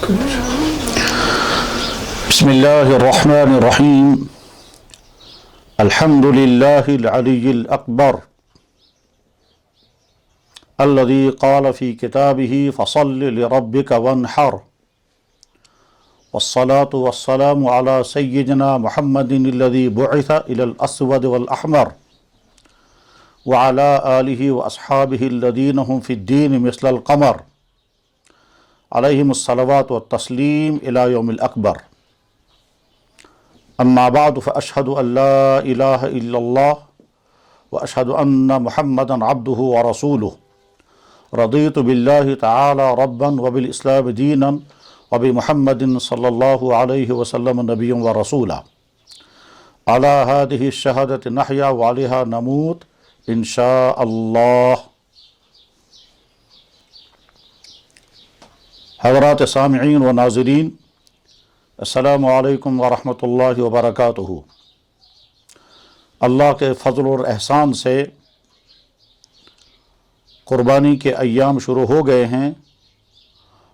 بسم اللہ الرحمن الرحیم الحمد للہ العلی الاکبر الذي قال في كتابه فصل لربك وانحر والصلاة والسلام على سيدنا محمد الذي بعث إلى الأسود والأحمر وعلى آله وأصحابه الذين هم في الدين مثل القمر عليهم الصلوات والتسليم إلى يوم الأكبر. أما بعد فأشهد أن لا إله إلا الله وأشهد أن محمدا عبده ورسوله. رضيت بالله تعالى ربا وبالإسلام دينا وبمحمد صلى الله عليه وسلم نبيا ورسولا. على هذه الشهادة نحيا وعليها نموت إن شاء الله. حضرات سامعین و ناظرین، السلام علیکم ورحمۃ اللہ وبرکاتہ. اللہ کے فضل اور احسان سے قربانی کے ایام شروع ہو گئے ہیں،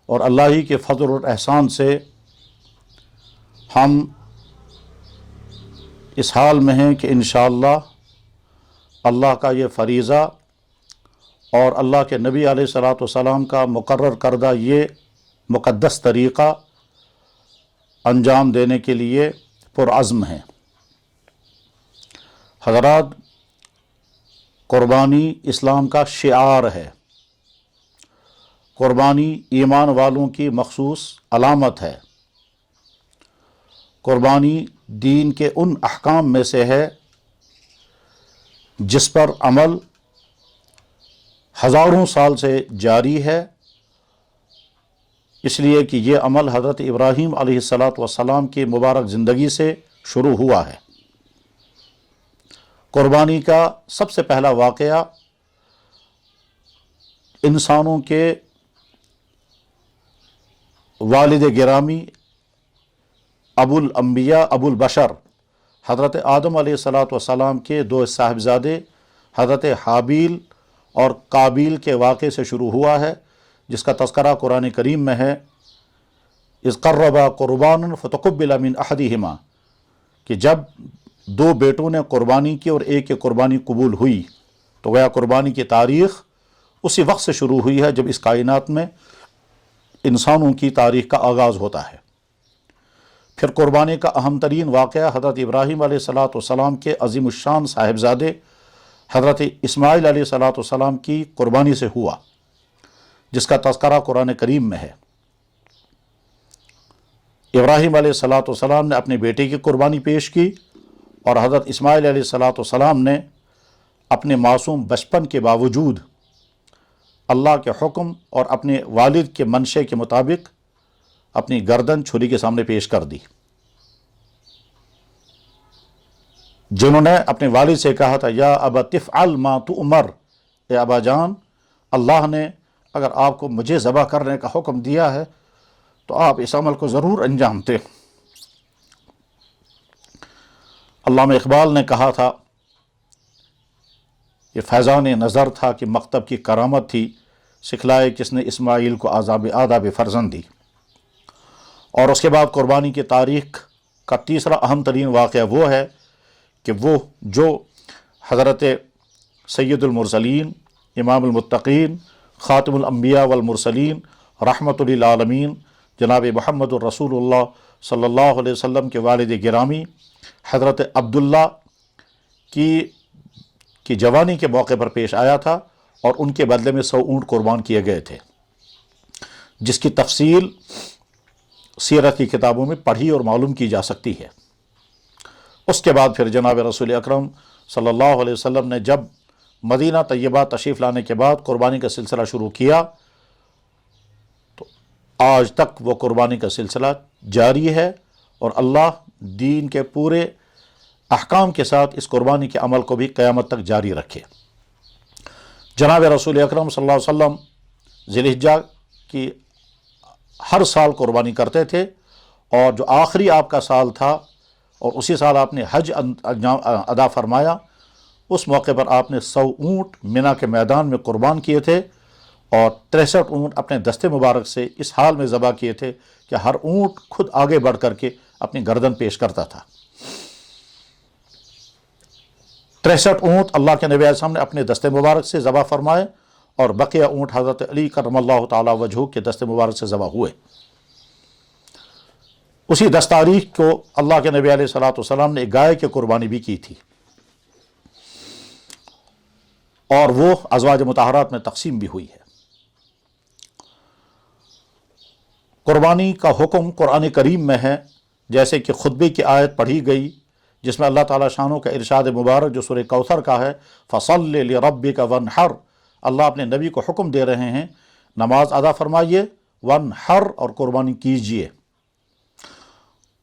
اور اللہ ہی کے فضل اور احسان سے ہم اس حال میں ہیں کہ انشاءاللہ اللہ کا یہ فریضہ اور اللہ کے نبی علیہ الصلاۃ والسلام کا مقرر کردہ یہ مقدس طریقہ انجام دینے کے لیے پرعزم ہیں. حضرات، قربانی اسلام کا شعار ہے. قربانی ایمان والوں کی مخصوص علامت ہے. قربانی دین کے ان احکام میں سے ہے جس پر عمل ہزاروں سال سے جاری ہے، اس لیے کہ یہ عمل حضرت ابراہیم علیہ السلام کی مبارک زندگی سے شروع ہوا ہے. قربانی کا سب سے پہلا واقعہ انسانوں کے والد گرامی ابو الانبیاء ابو البشر حضرت آدم علیہ السلام کے دو صاحبزادے حضرت حابیل اور قابیل کے واقعے سے شروع ہوا ہے، جس کا تذکرہ قرآن کریم میں ہے. اذ قربا قربانا فتقبل من احدہما، کہ جب دو بیٹوں نے قربانی کی اور ایک کی قربانی قبول ہوئی، تو گویا قربانی کی تاریخ اسی وقت سے شروع ہوئی ہے جب اس کائنات میں انسانوں کی تاریخ کا آغاز ہوتا ہے. پھر قربانی کا اہم ترین واقعہ حضرت ابراہیم علیہ السلام کے عظیم الشان صاحبزادے حضرت اسماعیل علیہ السلام کی قربانی سے ہوا، جس کا تذکرہ قرآن کریم میں ہے. ابراہیم علیہ السلام نے اپنے بیٹے کی قربانی پیش کی، اور حضرت اسماعیل علیہ السلام نے اپنے معصوم بچپن کے باوجود اللہ کے حکم اور اپنے والد کے منشے کے مطابق اپنی گردن چھری کے سامنے پیش کر دی. جنہوں نے اپنے والد سے کہا تھا یا ابت افعل ما تؤمر، اے ابا جان، اللہ نے اگر آپ کو مجھے ذبح کرنے کا حکم دیا ہے تو آپ اس عمل کو ضرور انجام دیں. علامہ اقبال نے کہا تھا، یہ فیضان نظر تھا کہ مکتب کی کرامت تھی، سکھلائے کس نے اسماعیل کو آداب فرزندی. اور اس کے بعد قربانی کی تاریخ کا تیسرا اہم ترین واقعہ وہ ہے کہ وہ جو حضرت سید المرسلین، امام المتقین، خاتم الانبیاء والمرسلین، رحمت للعالمین جناب محمد الرسول اللہ صلی اللہ علیہ وسلم کے والد گرامی حضرت عبداللہ کی جوانی کے موقع پر پیش آیا تھا، اور ان کے بدلے میں 100 اونٹ قربان کیے گئے تھے، جس کی تفصیل سیرت کی کتابوں میں پڑھی اور معلوم کی جا سکتی ہے. اس کے بعد پھر جناب رسول اکرم صلی اللہ علیہ وسلم نے جب مدینہ طیبہ تشریف لانے کے بعد قربانی کا سلسلہ شروع کیا، تو آج تک وہ قربانی کا سلسلہ جاری ہے، اور اللہ دین کے پورے احکام کے ساتھ اس قربانی کے عمل کو بھی قیامت تک جاری رکھے. جناب رسول اکرم صلی اللہ علیہ وسلم ذی الحجہ کی ہر سال قربانی کرتے تھے، اور جو آخری آپ کا سال تھا اور اسی سال آپ نے حج ادا فرمایا، اس موقع پر آپ نے 100 اونٹ منا کے میدان میں قربان کیے تھے، اور 63 اونٹ اپنے دستے مبارک سے اس حال میں ذبح کیے تھے کہ ہر اونٹ خود آگے بڑھ کر کے اپنی گردن پیش کرتا تھا۔ 63 اونٹ اللہ کے نبی علیہ السلام نے اپنے دست مبارک سے ذبح فرمائے، اور بقیہ اونٹ حضرت علی کرم اللہ تعالی وجہہ کے دست مبارک سے ذبح ہوئے۔ اسی 10 تاریخ کو اللہ کے نبی علیہ الصلوۃ والسلام نے ایک گائے کی قربانی بھی کی تھی، اور وہ ازواج مطہرات میں تقسیم بھی ہوئی ہے۔ قربانی کا حکم قرآن کریم میں ہے، جیسے کہ خطبے کی آیت پڑھی گئی جس میں اللہ تعالیٰ شانوں کا ارشاد مبارک جو سورہ کوثر کا ہے، فَصَلِّ لِرَبِّكَ وَانْحَرْ، اللہ اپنے نبی کو حکم دے رہے ہیں نماز ادا فرمائیے، وانحر، اور قربانی کیجیے۔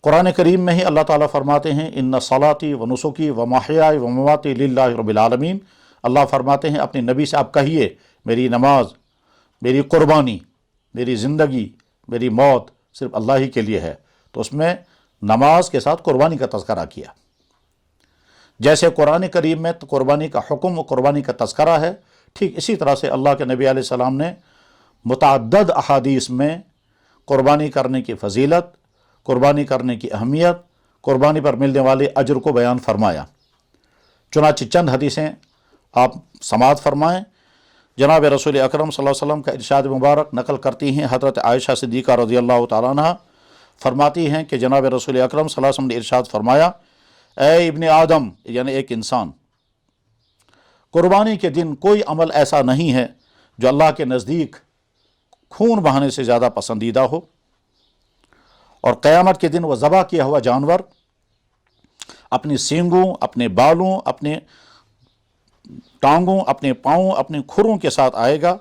قرآن کریم میں ہی اللہ تعالیٰ فرماتے ہیں ان صلاتی و نسکی و محیائی و مماتی للہ رب العالمین، اللہ فرماتے ہیں اپنے نبی سے آپ کہیے میری نماز، میری قربانی، میری زندگی، میری موت صرف اللہ ہی کے لیے ہے۔ تو اس میں نماز کے ساتھ قربانی کا تذکرہ کیا۔ جیسے قرآن کریم میں قربانی کا حکم و قربانی کا تذکرہ ہے، ٹھیک اسی طرح سے اللہ کے نبی علیہ السلام نے متعدد احادیث میں قربانی کرنے کی فضیلت، قربانی کرنے کی اہمیت، قربانی پر ملنے والے اجر کو بیان فرمایا۔ چنانچہ چند حدیثیں آپ سماعت فرمائیں۔ جناب رسول اکرم صلی اللہ علیہ وسلم کا ارشاد مبارک نقل کرتی ہیں حضرت عائشہ صدیقہ رضی اللہ تعالیٰ عنہ، فرماتی ہیں کہ جناب رسول اکرم صلی اللہ علیہ وسلم نے ارشاد فرمایا، اے ابن آدم، یعنی ایک انسان، قربانی کے دن کوئی عمل ایسا نہیں ہے جو اللہ کے نزدیک خون بہانے سے زیادہ پسندیدہ ہو، اور قیامت کے دن وہ ذبح کیا ہوا جانور اپنی سینگوں، اپنے بالوں، اپنے ٹانگوں، اپنے پاؤں، اپنے کھروں کے ساتھ آئے گا،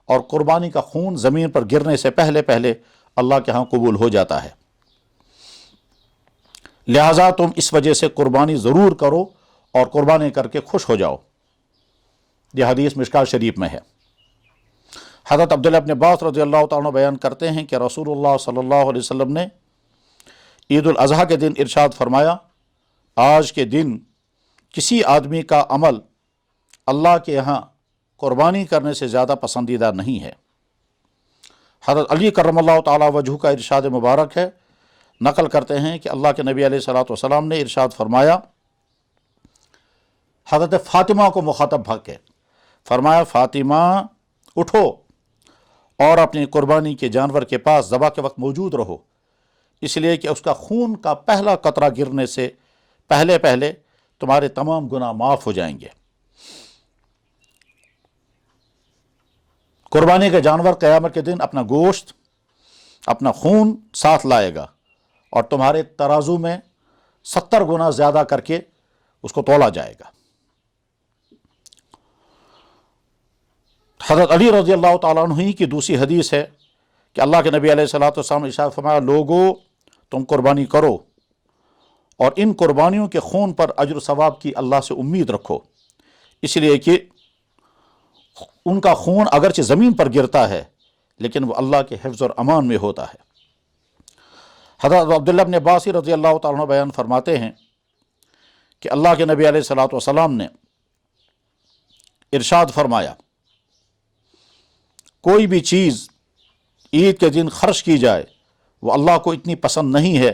اور قربانی کا خون زمین پر گرنے سے پہلے پہلے اللہ کے ہاں قبول ہو جاتا ہے۔ لہٰذا تم اس وجہ سے قربانی ضرور کرو اور قربانی کر کے خوش ہو جاؤ۔ یہ حدیث مشکوٰۃ شریف میں ہے۔ حضرت عبداللہ ابن عباس رضی اللہ تعالیٰ عنہ بیان کرتے ہیں کہ رسول اللہ صلی اللہ علیہ وسلم نے عید الاضحیٰ کے دن ارشاد فرمایا، آج کے دن کسی آدمی کا عمل اللہ کے یہاں قربانی کرنے سے زیادہ پسندیدہ نہیں ہے۔ حضرت علی کرم اللہ تعالیٰ وجہہ کا ارشاد مبارک ہے، نقل کرتے ہیں کہ اللہ کے نبی علیہ الصلوۃ والسلام نے ارشاد فرمایا، حضرت فاطمہ کو مخاطب کے فرمایا، فاطمہ اٹھو اور اپنی قربانی کے جانور کے پاس ذبح کے وقت موجود رہو، اس لیے کہ اس کا خون کا پہلا قطرہ گرنے سے پہلے پہلے تمہارے تمام گناہ معاف ہو جائیں گے۔ قربانی کا جانور قیامت کے دن اپنا گوشت، اپنا خون ساتھ لائے گا، اور تمہارے ترازو میں 70 گنا زیادہ کر کے اس کو تولا جائے گا۔ حضرت علی رضی اللہ تعالیٰ عنہ کی دوسری حدیث ہے کہ اللہ کے نبی علیہ الصلوۃ والسلام نے ارشاد فرمایا، لوگو تم قربانی کرو اور ان قربانیوں کے خون پر اجر و ثواب کی اللہ سے امید رکھو، اس لیے کہ ان کا خون اگرچہ زمین پر گرتا ہے لیکن وہ اللہ کے حفظ اور امان میں ہوتا ہے۔ حضرت عبداللہ بن عباس رضی اللہ تعالیٰ عنہ بیان فرماتے ہیں کہ اللہ کے نبی علیہ الصلوۃ والسلام نے ارشاد فرمایا، کوئی بھی چیز عید کے دن خرچ کی جائے وہ اللہ کو اتنی پسند نہیں ہے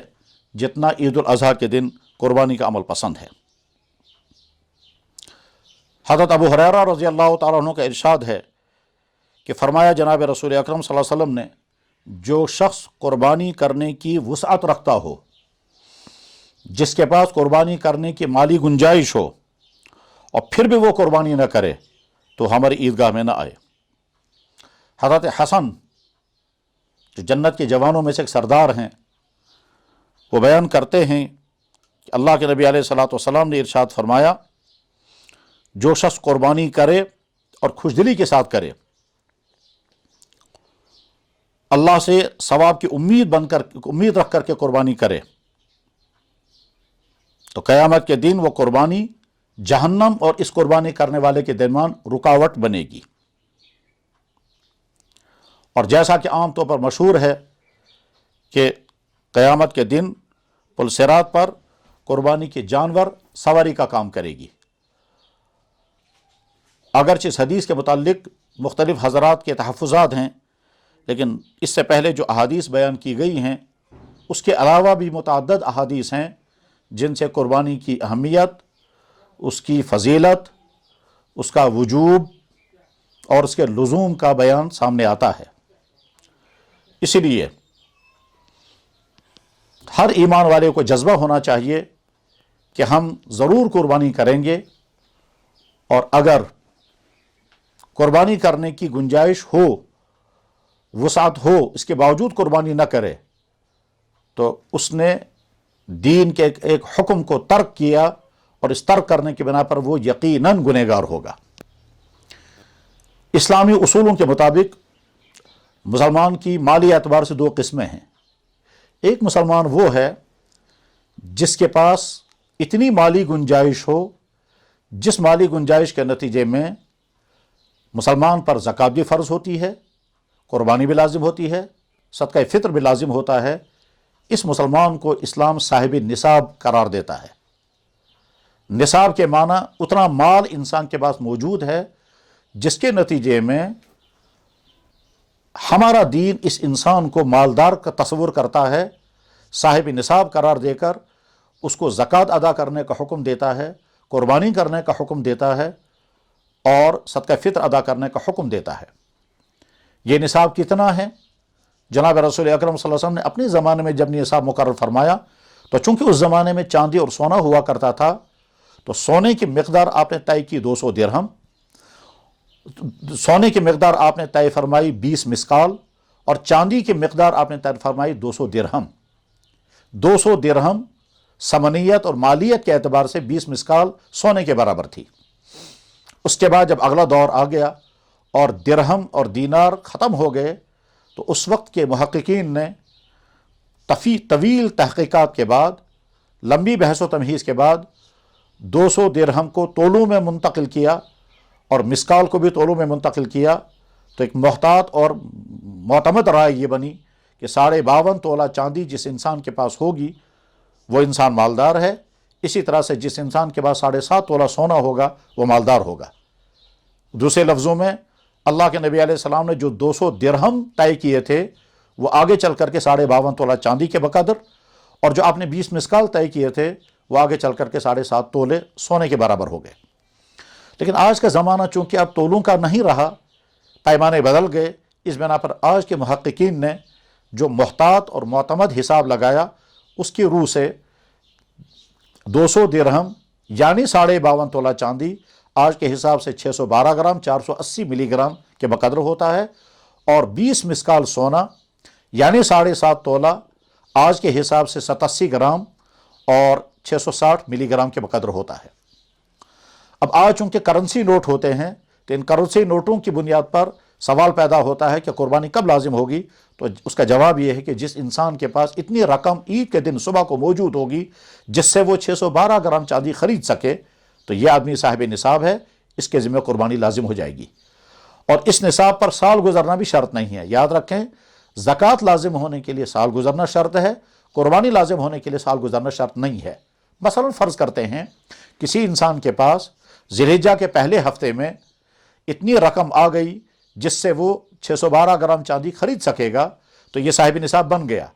جتنا عید الاضحیٰ کے دن قربانی کا عمل پسند ہے۔ حضرت ابو ہریرہ رضی اللہ تعالیٰ عنہ کا ارشاد ہے کہ فرمایا جناب رسول اکرم صلی اللہ علیہ وسلم نے، جو شخص قربانی کرنے کی وسعت رکھتا ہو، جس کے پاس قربانی کرنے کی مالی گنجائش ہو، اور پھر بھی وہ قربانی نہ کرے تو ہماری عیدگاہ میں نہ آئے۔ حضرت حسن جو جنت کے جوانوں میں سے ایک سردار ہیں، وہ بیان کرتے ہیں کہ اللہ کے نبی علیہ الصلوۃ والسلام نے ارشاد فرمایا، جو شخص قربانی کرے اور خوش دلی کے ساتھ کرے، اللہ سے ثواب کی امید رکھ کر کے قربانی کرے، تو قیامت کے دن وہ قربانی جہنم اور اس قربانی کرنے والے کے درمیان رکاوٹ بنے گی۔ اور جیسا کہ عام طور پر مشہور ہے کہ قیامت کے دن پلصراط پر قربانی کے جانور سواری کا کام کرے گی۔ اگرچہ اس حدیث کے متعلق مختلف حضرات کے تحفظات ہیں، لیکن اس سے پہلے جو احادیث بیان کی گئی ہیں اس کے علاوہ بھی متعدد احادیث ہیں جن سے قربانی کی اہمیت، اس کی فضیلت، اس کا وجوب اور اس کے لزوم کا بیان سامنے آتا ہے۔ اسی لیے ہر ایمان والے کو جذبہ ہونا چاہیے کہ ہم ضرور قربانی کریں گے، اور اگر قربانی کرنے کی گنجائش ہو، وسعت ہو، اس کے باوجود قربانی نہ کرے تو اس نے دین کے ایک حکم کو ترک کیا، اور اس ترک کرنے کی بنا پر وہ یقیناً گنہگار ہوگا۔ اسلامی اصولوں کے مطابق مسلمان کی مالی اعتبار سے دو قسمیں ہیں۔ ایک مسلمان وہ ہے جس کے پاس اتنی مالی گنجائش ہو جس مالی گنجائش کے نتیجے میں مسلمان پر زکوٰۃ بھی فرض ہوتی ہے، قربانی بھی لازم ہوتی ہے، صدقہ فطر بھی لازم ہوتا ہے۔ اس مسلمان کو اسلام صاحب نصاب قرار دیتا ہے۔ نصاب کے معنی اتنا مال انسان کے پاس موجود ہے جس کے نتیجے میں ہمارا دین اس انسان کو مالدار کا تصور کرتا ہے، صاحب نصاب قرار دے کر اس کو زکوٰۃ ادا کرنے کا حکم دیتا ہے، قربانی کرنے کا حکم دیتا ہے، اور صدقہ فطر ادا کرنے کا حکم دیتا ہے۔ یہ نصاب کتنا ہے؟ جناب رسول اکرم صلی اللہ علیہ وسلم نے اپنے زمانے میں جب نصاب مقرر فرمایا تو چونکہ اس زمانے میں چاندی اور سونا ہوا کرتا تھا، تو سونے کی مقدار آپ نے طے کی 200 درہم، سونے کی مقدار آپ نے طے فرمائی 20 مسقال، اور چاندی کی مقدار آپ نے طے فرمائی 200 درہم۔ 200 درہم ثمنیت اور مالیت کے اعتبار سے 20 مسقال سونے کے برابر تھی۔ اس کے بعد جب اگلا دور آ گیا اور درہم اور دینار ختم ہو گئے تو اس وقت کے محققین نے طویل تحقیقات کے بعد، لمبی بحث و تمہیز کے بعد 200 درہم کو تولوں میں منتقل کیا اور مسقال کو بھی تولوں میں منتقل کیا، تو ایک محتاط اور معتمد رائے یہ بنی کہ 52.5 تولہ چاندی جس انسان کے پاس ہوگی وہ انسان مالدار ہے، اسی طرح سے جس انسان کے پاس 7.5 تولہ سونا ہوگا وہ مالدار ہوگا۔ دوسرے لفظوں میں اللہ کے نبی علیہ السلام نے جو 200 درہم طے کیے تھے وہ آگے چل کر کے 52.5 تولہ چاندی کے بقدر، اور جو آپ نے 20 مسقال طے کیے تھے وہ آگے چل کر کے 7.5 تولے سونے کے برابر ہو گئے۔ لیکن آج کا زمانہ چونکہ اب تولوں کا نہیں رہا، پیمانے بدل گئے، اس بنا پر آج کے محققین نے جو محتاط اور معتمد حساب لگایا اس کی روح سے 200 درہم یعنی 52.5 تولہ چاندی آج کے حساب سے 612 گرام 480 ملی گرام کے بقدر ہوتا ہے، اور 20 مسقال سونا یعنی 7.5 تولہ آج کے حساب سے 87 گرام اور 660 ملی گرام کے بقدر ہوتا ہے۔ اب آج چونکہ کرنسی نوٹ ہوتے ہیں تو ان کرنسی نوٹوں کی بنیاد پر سوال پیدا ہوتا ہے کہ قربانی کب لازم ہوگی، تو اس کا جواب یہ ہے کہ جس انسان کے پاس اتنی رقم عید کے دن صبح کو موجود ہوگی جس سے وہ 612 گرام چاندی خرید سکے، تو یہ آدمی صاحب نصاب ہے، اس کے ذمہ قربانی لازم ہو جائے گی۔ اور اس نصاب پر سال گزرنا بھی شرط نہیں ہے۔ یاد رکھیں، زکوٰۃ لازم ہونے کے لیے سال گزرنا شرط ہے، قربانی لازم ہونے کے لیے سال گزرنا شرط نہیں ہے۔ مثلا فرض کرتے ہیں کسی انسان کے پاس ذی الحجہ کے پہلے ہفتے میں اتنی رقم آ گئی جس سے وہ 612 گرام چاندی خرید سکے گا، تو یہ صاحب نصاب بن گیا۔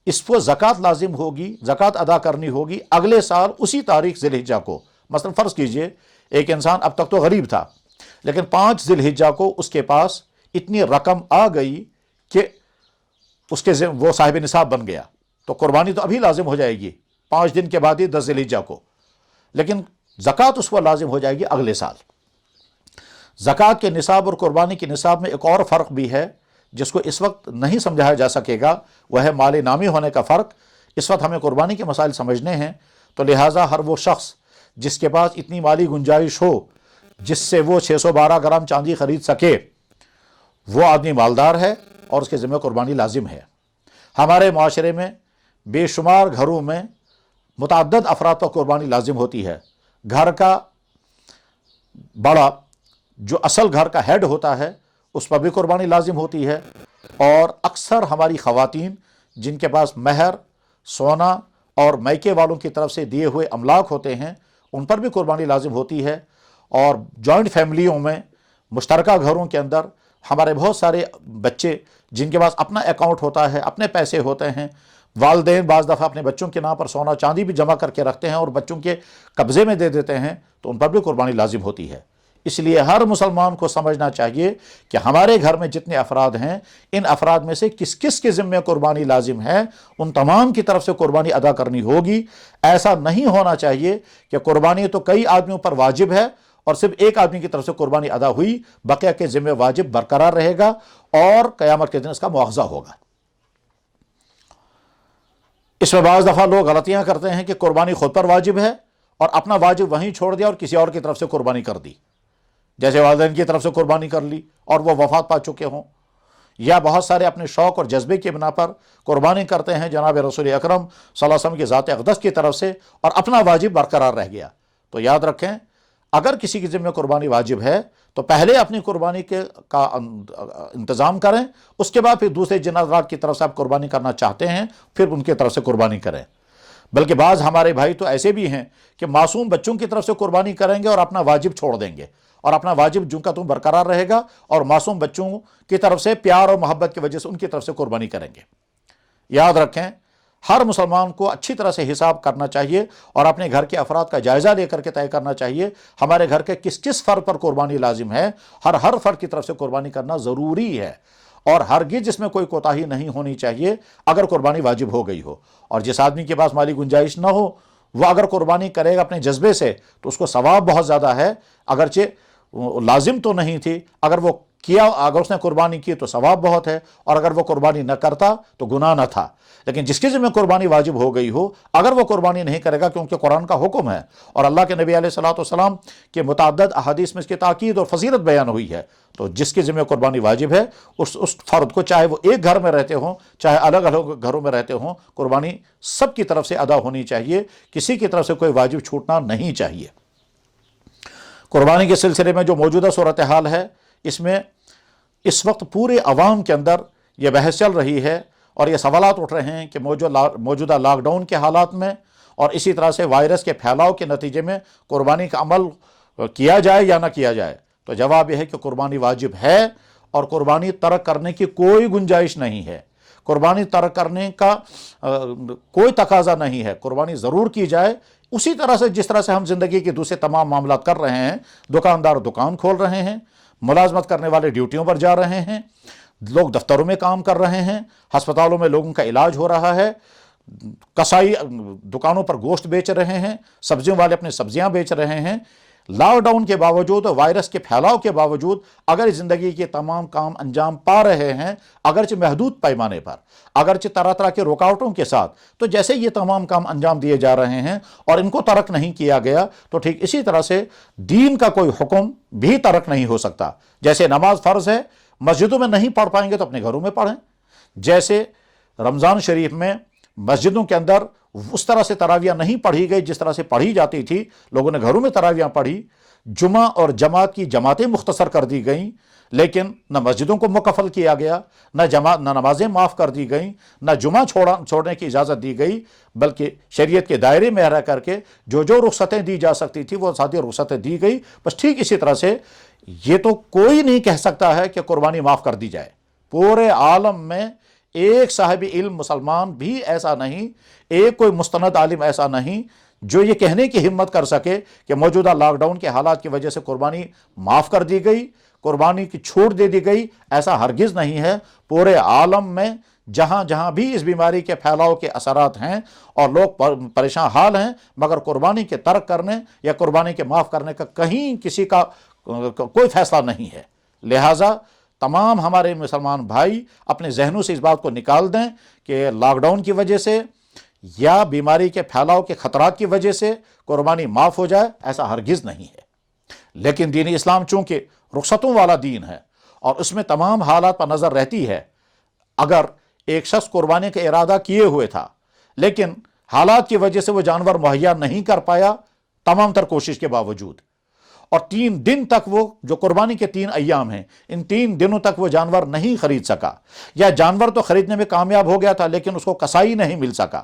اس کو زکوٰۃ لازم ہوگی، زکوٰۃ ادا کرنی ہوگی اگلے سال اسی تاریخ ذی الحجہ کو۔ مثلا فرض کیجئے ایک انسان اب تک تو غریب تھا، لیکن 5 ذی الحجہ کو اس کے پاس اتنی رقم آ گئی کہ اس کے وہ صاحب نصاب بن گیا، تو قربانی تو ابھی لازم ہو جائے گی 5 دن کے بعد ہی 10 ذی الحجہ کو، لیکن زکوٰۃ اس کو لازم ہو جائے گی اگلے سال۔ زکوٰۃ کے نصاب اور قربانی کے نصاب میں ایک اور فرق بھی ہے جس کو اس وقت نہیں سمجھایا جا سکے گا، وہ ہے مال نامی ہونے کا فرق۔ اس وقت ہمیں قربانی کے مسائل سمجھنے ہیں، تو لہٰذا ہر وہ شخص جس کے پاس اتنی مالی گنجائش ہو جس سے وہ 612 گرام چاندی خرید سکے، وہ آدمی مالدار ہے اور اس کے ذمہ قربانی لازم ہے۔ ہمارے معاشرے میں بے شمار گھروں میں متعدد افراد پر قربانی لازم ہوتی ہے۔ گھر کا بڑا جو اصل گھر کا ہیڈ ہوتا ہے اس پر بھی قربانی لازم ہوتی ہے، اور اکثر ہماری خواتین جن کے پاس مہر، سونا اور میکے والوں کی طرف سے دیے ہوئے املاک ہوتے ہیں ان پر بھی قربانی لازم ہوتی ہے۔ اور جوائنٹ فیملیوں میں، مشترکہ گھروں کے اندر ہمارے بہت سارے بچے جن کے پاس اپنا اکاؤنٹ ہوتا ہے، اپنے پیسے ہوتے ہیں، والدین بعض دفعہ اپنے بچوں کے نام پر سونا چاندی بھی جمع کر کے رکھتے ہیں اور بچوں کے قبضے میں دے دیتے ہیں، تو ان پر بھی قربانی لازم ہوتی ہے۔ اس لیے ہر مسلمان کو سمجھنا چاہیے کہ ہمارے گھر میں جتنے افراد ہیں، ان افراد میں سے کس کس کے ذمہ قربانی لازم ہے، ان تمام کی طرف سے قربانی ادا کرنی ہوگی۔ ایسا نہیں ہونا چاہیے کہ قربانی تو کئی آدمیوں پر واجب ہے اور صرف ایک آدمی کی طرف سے قربانی ادا ہوئی، بقیہ کے ذمہ واجب برقرار رہے گا اور قیامت کے دن اس کا مواخذہ ہوگا۔ اس میں بعض دفعہ لوگ غلطیاں کرتے ہیں کہ قربانی خود پر واجب ہے اور اپنا واجب وہیں چھوڑ دیا اور کسی اور کی طرف سے قربانی کر دی، جیسے والدین کی طرف سے قربانی کر لی اور وہ وفات پا چکے ہوں، یا بہت سارے اپنے شوق اور جذبے کی بنا پر قربانی کرتے ہیں جناب رسول اکرم صلی اللہ علیہ وسلم کی ذات اقدس کی طرف سے اور اپنا واجب برقرار رہ گیا۔ تو یاد رکھیں، اگر کسی کی ذمہ قربانی واجب ہے تو پہلے اپنی قربانی کا انتظام کریں، اس کے بعد پھر دوسرے جن افراد کی طرف سے آپ قربانی کرنا چاہتے ہیں پھر ان کی طرف سے قربانی کریں۔ بلکہ بعض ہمارے بھائی تو ایسے بھی ہیں کہ معصوم بچوں کی طرف سے قربانی کریں گے اور اپنا واجب چھوڑ دیں گے، اور اپنا واجب جوں کا توں برقرار رہے گا اور معصوم بچوں کی طرف سے پیار اور محبت کی وجہ سے ان کی طرف سے قربانی کریں گے۔ یاد رکھیں، ہر مسلمان کو اچھی طرح سے حساب کرنا چاہیے اور اپنے گھر کے افراد کا جائزہ لے کر کے طے کرنا چاہیے ہمارے گھر کے کس کس فرد پر قربانی لازم ہے۔ ہر فرد کی طرف سے قربانی کرنا ضروری ہے اور ہرگز اس میں کوئی کوتاہی نہیں ہونی چاہیے اگر قربانی واجب ہو گئی ہو۔ اور جس آدمی کے پاس مالی گنجائش نہ ہو، وہ اگر قربانی کرے گا اپنے جذبے سے تو اس کو ثواب بہت زیادہ ہے، اگرچہ لازم تو نہیں تھی، اگر اس نے قربانی کی تو ثواب بہت ہے، اور اگر وہ قربانی نہ کرتا تو گناہ نہ تھا۔ لیکن جس کی ذمہ قربانی واجب ہو گئی ہو، اگر وہ قربانی نہیں کرے گا، کیونکہ قرآن کا حکم ہے اور اللہ کے نبی علیہ الصلوۃ والسلام کے متعدد احادیث میں اس کی تاکید اور فضیلت بیان ہوئی ہے، تو جس کی ذمہ قربانی واجب ہے اس فرد کو، چاہے وہ ایک گھر میں رہتے ہوں چاہے الگ الگ گھروں میں رہتے ہوں، قربانی سب کی طرف سے ادا ہونی چاہیے، کسی کی طرف سے کوئی واجب چھوٹنا نہیں چاہیے۔ قربانی کے سلسلے میں جو موجودہ صورتحال ہے، اس میں اس وقت پورے عوام کے اندر یہ بحث چل رہی ہے اور یہ سوالات اٹھ رہے ہیں کہ موجودہ لاک ڈاؤن کے حالات میں اور اسی طرح سے وائرس کے پھیلاؤ کے نتیجے میں قربانی کا عمل کیا جائے یا نہ کیا جائے۔ تو جواب یہ ہے کہ قربانی واجب ہے اور قربانی ترک کرنے کی کوئی گنجائش نہیں ہے، قربانی ترک کرنے کا کوئی تقاضا نہیں ہے، قربانی ضرور کی جائے۔ اسی طرح سے جس طرح سے ہم زندگی کے دوسرے تمام معاملات کر رہے ہیں، دکاندار دکان کھول رہے ہیں، ملازمت کرنے والے ڈیوٹیوں پر جا رہے ہیں، لوگ دفتروں میں کام کر رہے ہیں، ہسپتالوں میں لوگوں کا علاج ہو رہا ہے، کسائی دکانوں پر گوشت بیچ رہے ہیں، سبزیوں والے اپنی سبزیاں بیچ رہے ہیں۔ لاک ڈاؤن کے باوجود، وائرس کے پھیلاؤ کے باوجود اگر زندگی کے تمام کام انجام پا رہے ہیں، اگرچہ محدود پیمانے پر، اگرچہ طرح طرح کے رکاوٹوں کے ساتھ، تو جیسے یہ تمام کام انجام دیے جا رہے ہیں اور ان کو ترک نہیں کیا گیا، تو ٹھیک اسی طرح سے دین کا کوئی حکم بھی ترک نہیں ہو سکتا۔ جیسے نماز فرض ہے، مسجدوں میں نہیں پڑھ پائیں گے تو اپنے گھروں میں پڑھیں۔ جیسے رمضان شریف میں مسجدوں کے اندر اس طرح سے تراویح نہیں پڑھی گئی جس طرح سے پڑھی جاتی تھی، لوگوں نے گھروں میں تراویح پڑھی، جمعہ اور جماعت کی جماعتیں مختصر کر دی گئیں، لیکن نہ مسجدوں کو مکفل کیا گیا، نہ نمازیں معاف کر دی گئیں، نہ جمعہ چھوڑنے کی اجازت دی گئی، بلکہ شریعت کے دائرے میں رہ کر کے جو رخصتیں دی جا سکتی تھی وہ ساری رخصتیں دی گئی۔ بس ٹھیک اسی طرح سے یہ تو کوئی نہیں کہہ سکتا ہے کہ قربانی معاف کر دی جائے۔ پورے عالم میں ایک صاحب علم مسلمان بھی ایسا نہیں، ایک کوئی مستند عالم ایسا نہیں جو یہ کہنے کی ہمت کر سکے کہ موجودہ لاک ڈاؤن کے حالات کی وجہ سے قربانی معاف کر دی گئی، قربانی کی چھوٹ دے دی گئی۔ ایسا ہرگز نہیں ہے۔ پورے عالم میں جہاں جہاں بھی اس بیماری کے پھیلاؤ کے اثرات ہیں اور لوگ پریشان حال ہیں، مگر قربانی کے ترک کرنے یا قربانی کے معاف کرنے کا کہیں کسی کا کوئی فیصلہ نہیں ہے۔ لہٰذا تمام ہمارے مسلمان بھائی اپنے ذہنوں سے اس بات کو نکال دیں کہ لاک ڈاؤن کی وجہ سے یا بیماری کے پھیلاؤ کے خطرات کی وجہ سے قربانی معاف ہو جائے، ایسا ہرگز نہیں ہے۔ لیکن دین اسلام چونکہ رخصتوں والا دین ہے اور اس میں تمام حالات پر نظر رہتی ہے، اگر ایک شخص قربانی کا ارادہ کیے ہوئے تھا لیکن حالات کی وجہ سے وہ جانور مہیا نہیں کر پایا تمام تر کوشش کے باوجود، اور 3 دن تک وہ جو قربانی کے 3 ایام ہیں، ان 3 دنوں تک وہ جانور نہیں خرید سکا، یا جانور تو خریدنے میں کامیاب ہو گیا تھا لیکن اس کو کسائی نہیں مل سکا،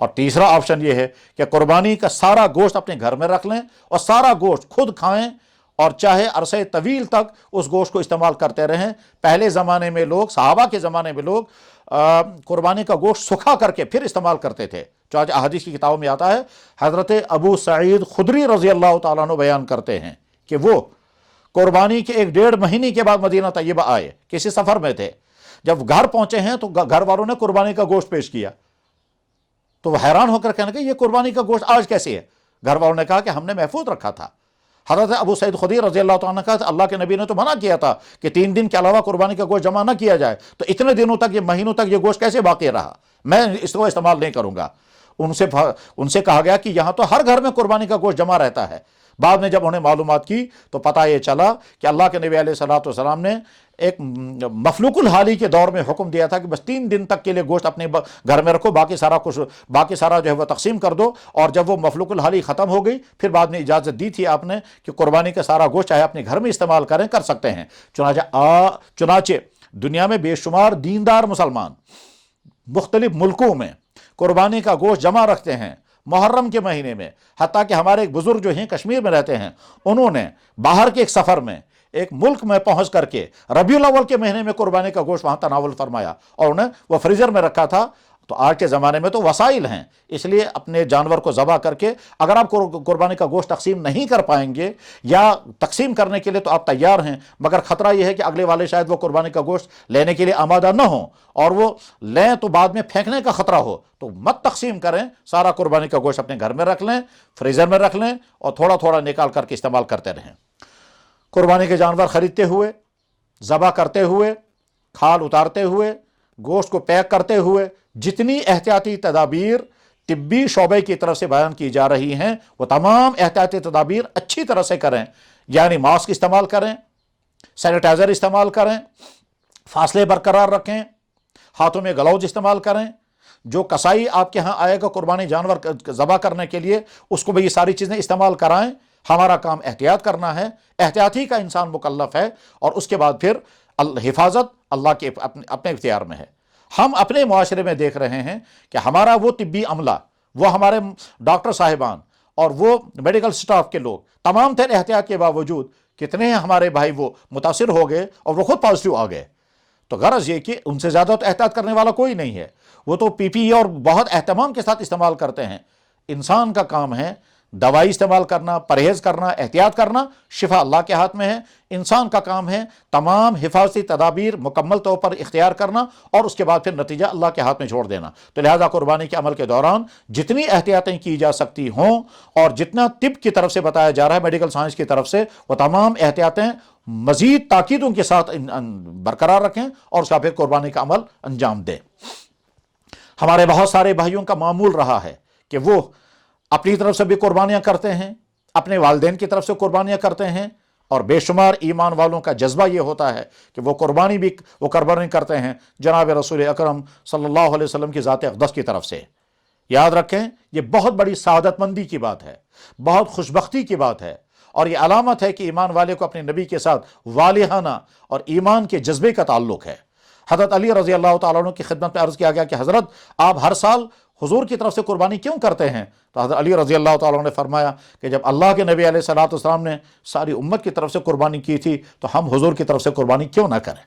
اور تیسرا آپشن یہ ہے کہ قربانی کا سارا گوشت اپنے گھر میں رکھ لیں اور سارا گوشت خود کھائیں اور چاہے عرصے طویل تک اس گوشت کو استعمال کرتے رہیں۔ پہلے زمانے میں لوگ، صحابہ کے زمانے میں لوگ قربانی کا گوشت سکھا کر کے پھر استعمال کرتے تھے۔ چنانچہ احادیث کی کتابوں میں آتا ہے، حضرت ابو سعید خدری رضی اللہ تعالیٰ عنہ بیان کرتے ہیں کہ وہ قربانی کے 1.5 مہینے کے بعد مدینہ طیبہ آئے، کسی سفر میں تھے۔ جب گھر پہنچے ہیں تو گھر والوں نے قربانی کا گوشت پیش کیا، تو وہ حیران ہو کر کہنے کہ یہ قربانی کا گوشت آج کیسے ہے؟ گھر والوں نے کہا کہ ہم نے محفوظ رکھا تھا۔ حضرت ابو سعید خدری رضی اللہ تعالیٰ نے کہا، اللہ کے نبی نے تو منع کیا تھا کہ 3 دن کے علاوہ قربانی کا گوشت جمع نہ کیا جائے، تو اتنے دنوں تک، یہ مہینوں تک یہ گوشت کیسے باقی رہا؟ میں اس کو استعمال نہیں کروں گا۔ ان سے کہا گیا کہ یہاں تو ہر گھر میں قربانی کا گوشت جمع رہتا ہے۔ بعد میں جب انہیں معلومات کی تو پتہ یہ چلا کہ اللہ کے نبی علیہ الصلوۃ والسلام نے ایک مفلوق الحالی کے دور میں حکم دیا تھا کہ بس 3 دن تک کے لیے گوشت اپنے گھر میں رکھو، باقی سارا جو ہے وہ تقسیم کر دو۔ اور جب وہ مفلوق الحالی ختم ہو گئی، پھر بعد میں اجازت دی تھی آپ نے کہ قربانی کا سارا گوشت چاہے اپنے گھر میں استعمال کر سکتے ہیں۔ چنانچہ دنیا میں بے شمار دیندار مسلمان مختلف ملکوں میں قربانی کا گوشت جمع رکھتے ہیں محرم کے مہینے میں۔ حتیٰ کہ ہمارے ایک بزرگ جو ہیں کشمیر میں رہتے ہیں، انہوں نے باہر کے ایک سفر میں ایک ملک میں پہنچ کر کے ربیع الاول کے مہینے میں قربانی کا گوشت وہاں تناول فرمایا، اور انہیں وہ فریزر میں رکھا تھا۔ تو آج کے زمانے میں تو وسائل ہیں، اس لیے اپنے جانور کو ذبح کر کے، اگر آپ قربانی کا گوشت تقسیم نہیں کر پائیں گے یا تقسیم کرنے کے لیے تو آپ تیار ہیں، مگر خطرہ یہ ہے کہ اگلے والے شاید وہ قربانی کا گوشت لینے کے لیے آمادہ نہ ہوں، اور وہ لیں تو بعد میں پھینکنے کا خطرہ ہو، تو مت تقسیم کریں، سارا قربانی کا گوشت اپنے گھر میں رکھ لیں، فریزر میں رکھ لیں، اور تھوڑا تھوڑا نکال کر کے استعمال کرتے رہیں۔ قربانی کے جانور خریدتے ہوئے، ذبح کرتے ہوئے، کھال اتارتے ہوئے، گوشت کو پیک کرتے ہوئے جتنی احتیاطی تدابیر طبی شعبے کی طرف سے بیان کی جا رہی ہیں، وہ تمام احتیاطی تدابیر اچھی طرح سے کریں، یعنی ماسک استعمال کریں، سینیٹائزر استعمال کریں، فاصلے برقرار رکھیں، ہاتھوں میں گلوز استعمال کریں۔ جو کسائی آپ کے ہاں آئے گا قربانی جانور ذبح کرنے کے لیے، اس کو بھی یہ ساری چیزیں استعمال کرائیں۔ ہمارا کام احتیاط کرنا ہے، احتیاطی کا انسان مکلف ہے، اور اس کے بعد پھر حفاظت اللہ کے اپنے اختیار میں ہے۔ ہم اپنے معاشرے میں دیکھ رہے ہیں کہ ہمارا وہ طبی عملہ، وہ ہمارے ڈاکٹر صاحبان اور وہ میڈیکل سٹاف کے لوگ، تمام تر احتیاط کے باوجود کتنے ہمارے بھائی وہ متاثر ہو گئے اور وہ خود پازیٹیو آ گئے۔ تو غرض یہ کہ ان سے زیادہ تو احتیاط کرنے والا کوئی نہیں ہے، وہ تو پی پی ای اور بہت اہتمام کے ساتھ استعمال کرتے ہیں۔ انسان کا کام ہے دوائی استعمال کرنا، پرہیز کرنا، احتیاط کرنا، شفا اللہ کے ہاتھ میں ہے۔ انسان کا کام ہے تمام حفاظتی تدابیر مکمل طور پر اختیار کرنا، اور اس کے بعد پھر نتیجہ اللہ کے ہاتھ میں چھوڑ دینا۔ تو لہٰذا قربانی کے عمل کے دوران جتنی احتیاطیں کی جا سکتی ہوں، اور جتنا طب کی طرف سے بتایا جا رہا ہے، میڈیکل سائنس کی طرف سے، وہ تمام احتیاطیں مزید تاکیدوں کے ساتھ برقرار رکھیں، اور اس کا پھر قربانی کا عمل انجام دیں۔ ہمارے بہت سارے بھائیوں کا معمول رہا ہے کہ وہ اپنی طرف سے بھی قربانیاں کرتے ہیں، اپنے والدین کی طرف سے قربانیاں کرتے ہیں، اور بے شمار ایمان والوں کا جذبہ یہ ہوتا ہے کہ وہ قربانی کرتے ہیں جناب رسول اکرم صلی اللہ علیہ وسلم کی ذات اقدس کی طرف سے۔ یاد رکھیں، یہ بہت بڑی سعادت مندی کی بات ہے، بہت خوشبختی کی بات ہے، اور یہ علامت ہے کہ ایمان والے کو اپنے نبی کے ساتھ والہانہ اور ایمان کے جذبے کا تعلق ہے۔ حضرت علی رضی اللہ تعالیٰ عنہ کی خدمت میں عرض کیا گیا کہ حضرت آپ ہر سال حضور کی طرف سے قربانی کیوں کرتے ہیں؟ تو حضرت علی رضی اللہ تعالیٰ عنہ نے فرمایا کہ جب اللہ کے نبی علیہ الصلوۃ والسلام نے ساری امت کی طرف سے قربانی کی تھی، تو ہم حضور کی طرف سے قربانی کیوں نہ کریں؟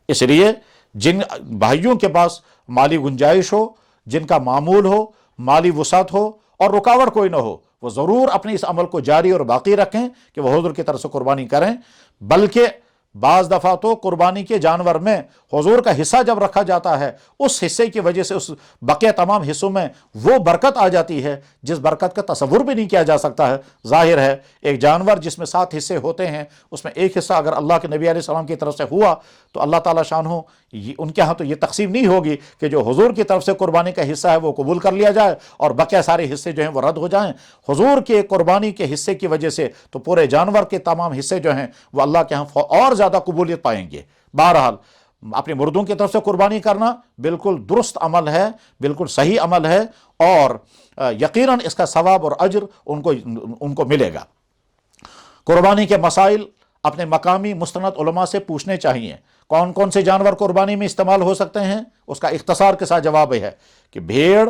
اس لیے جن بھائیوں کے پاس مالی گنجائش ہو، جن کا معمول ہو، مالی وسعت ہو، اور رکاوٹ کوئی نہ ہو، وہ ضرور اپنے اس عمل کو جاری اور باقی رکھیں کہ وہ حضور کی طرف سے قربانی کریں۔ بلکہ بعض دفعہ تو قربانی کے جانور میں حضور کا حصہ جب رکھا جاتا ہے، اس حصے کی وجہ سے اس بقیہ تمام حصوں میں وہ برکت آ جاتی ہے جس برکت کا تصور بھی نہیں کیا جا سکتا ہے۔ ظاہر ہے ایک جانور جس میں 7 حصے ہوتے ہیں، اس میں ایک حصہ اگر اللہ کے نبی علیہ السلام کی طرف سے ہوا تو اللہ تعالیٰ شانہ ان کے ہاں تو یہ تقسیم نہیں ہوگی کہ جو حضور کی طرف سے قربانی کا حصہ ہے وہ قبول کر لیا جائے اور بقیہ سارے حصے جو ہیں وہ رد ہو جائیں۔ حضور کے قربانی کے حصے کی وجہ سے تو پورے جانور کے تمام حصے جو ہیں وہ اللہ کے ہاں اور زیادہ قبولیت پائیں گے۔ بہرحال اپنے مردوں کی طرف سے قربانی کرنا بالکل درست عمل ہے، بالکل صحیح عمل ہے، اور یقیناً اس کا ثواب اور اجر ان کو ملے گا۔ قربانی کے مسائل اپنے مقامی مستند علماء سے پوچھنے چاہیے۔ کون کون سے جانور قربانی میں استعمال ہو سکتے ہیں؟ اس کا اختصار کے ساتھ جواب یہ ہے کہ بھیڑ،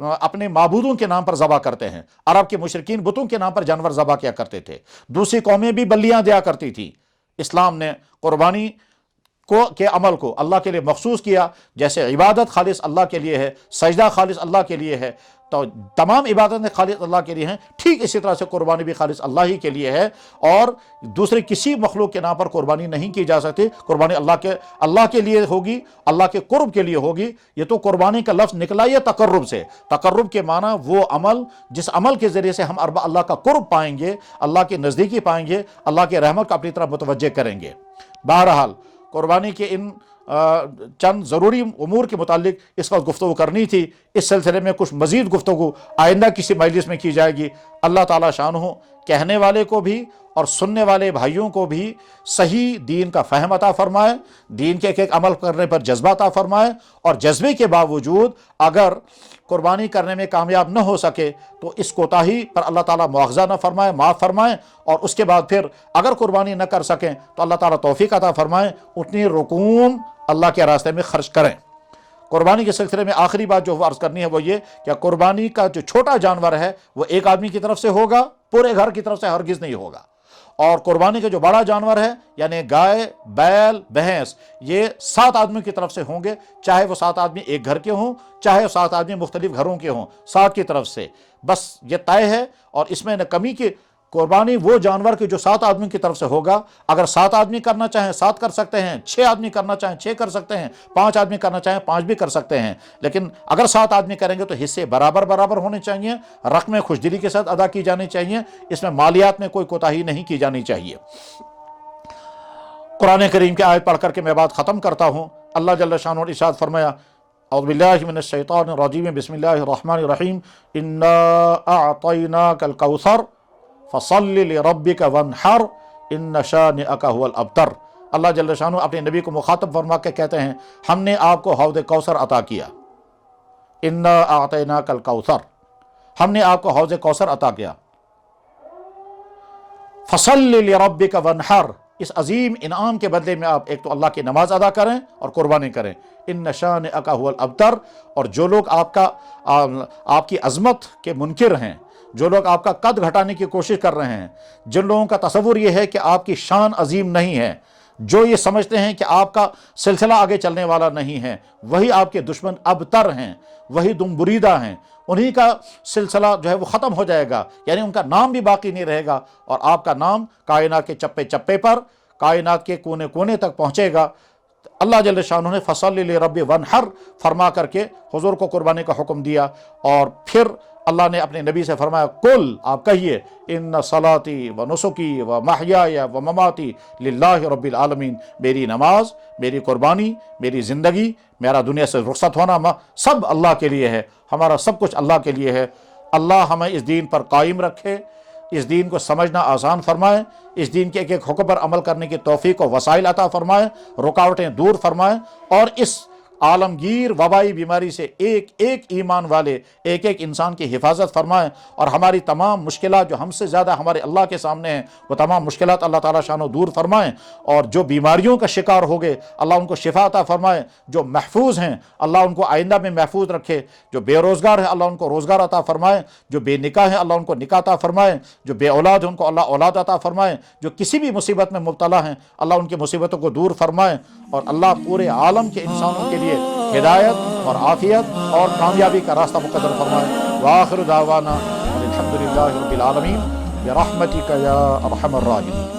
اپنے معبودوں کے نام پر ذبح کرتے ہیں۔ عرب کے مشرکین بتوں کے نام پر جانور ذبح کیا کرتے تھے، دوسری قومیں بھی بلیاں دیا کرتی تھی۔ اسلام نے قربانی کے عمل کو اللہ کے لیے مخصوص کیا، جیسے عبادت خالص اللہ کے لیے ہے، سجدہ خالص اللہ کے لیے ہے، تو تمام عبادتیں خالص اللہ کے لیے ہیں، ٹھیک اسی طرح سے قربانی بھی خالص اللہ ہی کے لیے ہے، اور دوسرے کسی مخلوق کے نام پر قربانی نہیں کی جا سکتی۔ قربانی اللہ کے لیے ہوگی، اللہ کے قرب کے لیے ہوگی۔ یہ تو قربانی کا لفظ نکلا یہ تقرب سے، تقرب کے معنی وہ عمل جس عمل کے ذریعے سے ہم اللہ کا قرب پائیں گے، اللہ کی نزدیکی پائیں گے، اللہ کے رحمت کو اپنی طرف متوجہ کریں گے۔ بہرحال قربانی کے ان چند ضروری امور کے متعلق اس وقت گفتگو کرنی تھی۔ اس سلسلے میں کچھ مزید گفتگو آئندہ کسی مجلس میں کی جائے گی۔ اللہ تعالیٰ شانہ کہنے والے کو بھی اور سننے والے بھائیوں کو بھی صحیح دین کا فہم عطا فرمائے، دین کے ایک عمل کرنے پر جذبہ عطا فرمائے، اور جذبے کے باوجود اگر قربانی کرنے میں کامیاب نہ ہو سکے تو اس کوتاہی پر اللہ تعالیٰ مواخذہ نہ فرمائے، معاف فرمائیں، اور اس کے بعد پھر اگر قربانی نہ کر سکیں تو اللہ تعالیٰ توفیق عطا فرمائیں، اتنی رقوم اللہ کے راستے میں خرچ کریں۔ قربانی کے سلسلے میں آخری بات جو عرض کرنی ہے وہ یہ کہ قربانی کا جو چھوٹا جانور ہے وہ ایک آدمی کی طرف سے ہوگا، پورے گھر کی طرف سے ہرگز نہیں ہوگا، اور قربانی کا جو بڑا جانور ہے یعنی گائے، بیل، بھینس، یہ 7 آدمیوں کی طرف سے ہوں گے، چاہے وہ 7 آدمی ایک گھر کے ہوں، چاہے وہ 7 آدمی مختلف گھروں کے ہوں، 7 کی طرف سے بس یہ طے ہے، اور اس میں نہ کمی کی۔ قربانی وہ جانور کے جو 7 آدمی کی طرف سے ہوگا، اگر 7 آدمی کرنا چاہیں 7 کر سکتے ہیں، 6 آدمی کرنا چاہیں 6 کر سکتے ہیں، 5 آدمی کرنا چاہیں 5 بھی کر سکتے ہیں، لیکن اگر 7 آدمی کریں گے تو حصے برابر ہونے چاہیے، رقمیں خوش دلی کے ساتھ ادا کی جانی چاہیے، اس میں مالیات میں کوئی کوتاہی نہیں کی جانی چاہیے۔ قرآن کریم کی آیت پڑھ کر کے میں بات ختم کرتا ہوں۔ اللہ جل شانہ نے ارشاد فرمایا، اعوذ باللہ من الشیطان الرجیم، بسم اللہ الرحمن الرحیم، انا اعطیناک الکوثر فصل لربک وانحر ان شانئک هو الابتر۔ اللہ جل شانہ اپنے نبی کو مخاطب فرما کے کہتے ہیں، ہم نے آپ کو حوض کوثر عطا کیا، انا اعطیناک الکوثر، ہم نے آپ کو حوض کوثر عطا کیا، فصل لربک وانحر، اس عظیم انعام کے بدلے میں آپ ایک تو اللہ کی نماز ادا کریں اور قربانی کریں، ان شانئک هو الابتر، اور جو لوگ آپ کی عظمت کے منکر ہیں، جو لوگ آپ کا قد گھٹانے کی کوشش کر رہے ہیں، جن لوگوں کا تصور یہ ہے کہ آپ کی شان عظیم نہیں ہے، جو یہ سمجھتے ہیں کہ آپ کا سلسلہ آگے چلنے والا نہیں ہے، وہی آپ کے دشمن ابتر ہیں، وہی دم بریدہ ہیں، انہی کا سلسلہ جو ہے وہ ختم ہو جائے گا، یعنی ان کا نام بھی باقی نہیں رہے گا، اور آپ کا نام کائنات کے چپے چپے پر، کائنات کے کونے کونے تک پہنچے گا۔ اللہ جل شانہ نے فصل لرب وانحر فرما کر کے حضور کو قربانی کا حکم دیا، اور پھر اللہ نے اپنے نبی سے فرمایا، قل، آپ کہیے، ان صلاتی و نسکی و محیای و مماتی للہ رب العالمین، میری نماز، میری قربانی، میری زندگی، میرا دنیا سے رخصت ہونا، سب اللہ کے لیے ہے، ہمارا سب کچھ اللہ کے لیے ہے۔ اللہ ہمیں اس دین پر قائم رکھے، اس دین کو سمجھنا آسان فرمائے، اس دین کے ایک ایک حکم پر عمل کرنے کی توفیق و وسائل عطا فرمائے، رکاوٹیں دور فرمائے، اور اس عالمگیر وبائی بیماری سے ایک ایک ایمان والے ایک ایک انسان کی حفاظت فرمائیں، اور ہماری تمام مشکلات جو ہم سے زیادہ ہمارے اللہ کے سامنے ہیں وہ تمام مشکلات اللہ تعالیٰ شانہ دور فرمائیں، اور جو بیماریوں کا شکار ہو گئے اللہ ان کو شفا عطا فرمائے، جو محفوظ ہیں اللہ ان کو آئندہ میں محفوظ رکھے، جو بے روزگار ہیں اللہ ان کو روزگار عطا فرمائے، جو بے نکاح ہیں اللہ ان کو نکاح عطا فرمائے، جو بے اولاد ہیں ان کو اللہ اولاد عطا فرمائے، جو کسی بھی مصیبت میں مبتلا ہیں اللہ ان کی مصیبتوں کو دور فرمائے، اور اللہ پورے عالم کے انسانوں کے لیے ہدایت اور عافیت اور کامیابی کا راستہ مقدر فرمائے۔ وآخر دعوانا الحمدللہ رب العالمین برحمتک یا ارحم الراحمین۔